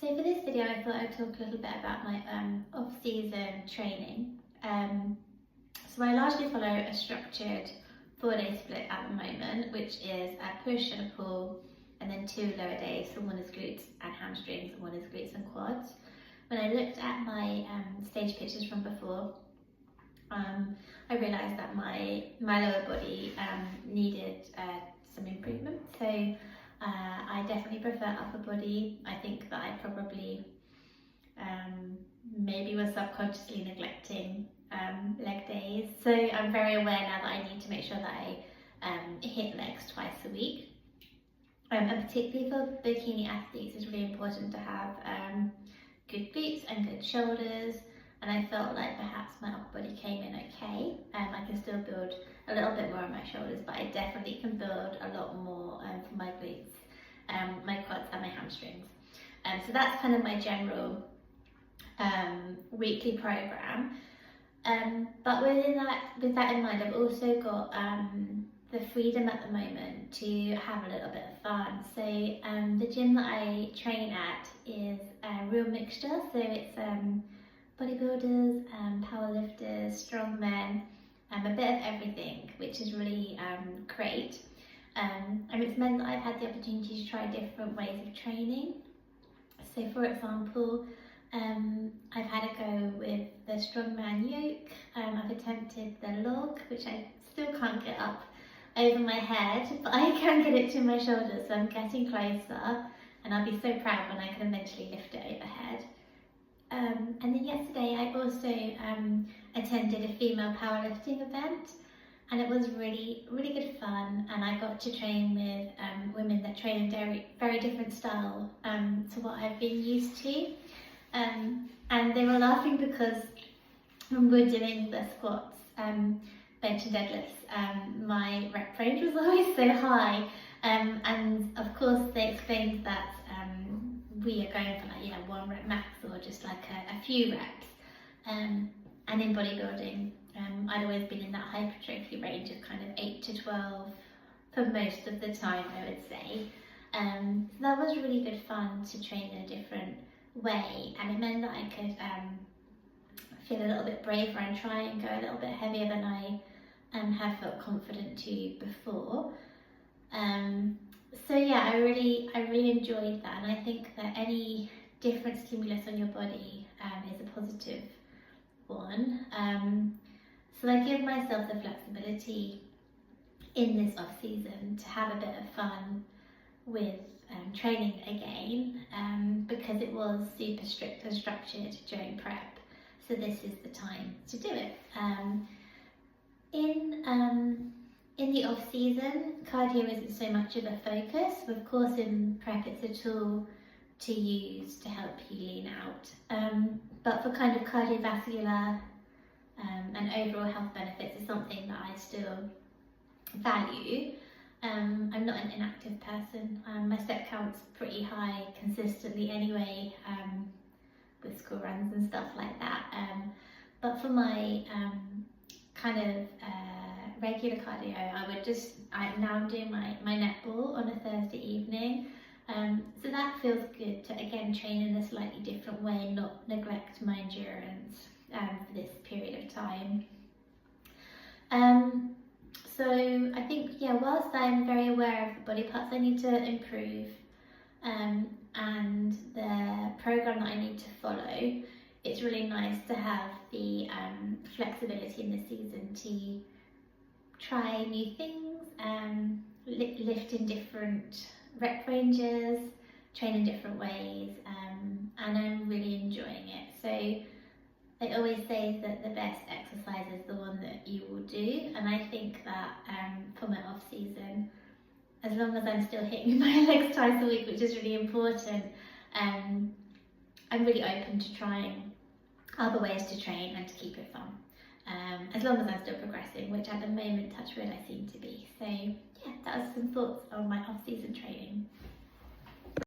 So for this video, I thought I'd talk a little bit about my off-season training. So I largely follow a structured 4-day split at the moment, which is a push and a pull, and then 2 lower days. So one is glutes and hamstrings, and one is glutes and quads. When I looked at my stage pictures from before, I realised that my lower body needed some improvement. So I definitely prefer upper body. I think that I probably maybe was subconsciously neglecting leg days. So I'm very aware now that I need to make sure that I hit legs twice a week. And particularly for bikini athletes, it's really important to have good glutes and good shoulders. And I felt like perhaps my upper body came in okay. I can still build a little bit more on my shoulders, but I definitely can build a lot more for my glutes, my quads and my hamstrings. So that's kind of my general weekly program. But with that in mind, I've also got the freedom at the moment to have a little bit of fun. So the gym that I train at is a real mixture. So it's bodybuilders, powerlifters, strongmen, a bit of everything, which is really great. And it's meant that I've had the opportunity to try different ways of training. So for example, I've had a go with the Strongman yoke. I've attempted the log, which I still can't get up over my head, but I can get it to my shoulders, so I'm getting closer, and I'll be so proud when I can eventually lift it overhead. And then yesterday I also attended a female powerlifting event, and it was really good fun, and I got to train with women that train in a very different style to what I've been used to. And they were laughing because when we were doing the squats, bench and deadlifts, my rep range was always so high, and of course they explained that we are going for like 1 rep max, or just like a few reps, and in bodybuilding I'd always been in that hypertrophy range of kind of 8 to 12 for most of the time, I would say. So that was really good fun to train in a different way, and it meant that I could feel a little bit braver and try and go a little bit heavier than I have felt confident to before. So yeah, I really enjoyed that, and I think that any different stimulus on your body is a positive one. So I give myself the flexibility in this off season to have a bit of fun with training again, because it was super strict and structured during prep. So this is the time to do it. In the off season, cardio isn't so much of a focus. Of course, in prep it's a tool to use to help you lean out. But for kind of cardiovascular and overall health benefits, is something that I still value. I'm not an inactive person. My step count's pretty high consistently anyway, with school runs and stuff like that. But for my kind of regular cardio, I'm now doing my netball on a Thursday evening. So that feels good to again train in a slightly different way, not neglect my endurance for this period of time. So I think, whilst I'm very aware of the body parts I need to improve and the program that I need to follow, it's really nice to have the flexibility in the season to try new things, lift in different rep ranges, train in different ways, and I'm really enjoying it. So they always say that the best exercise is the one that you will do, and I think that for my off season, as long as I'm still hitting my legs twice a week, which is really important, I'm really open to trying other ways to train and to keep it fun, as long as I'm still progressing, which at the moment, touch wood, I seem to be. So yeah, that was some thoughts on my off season training.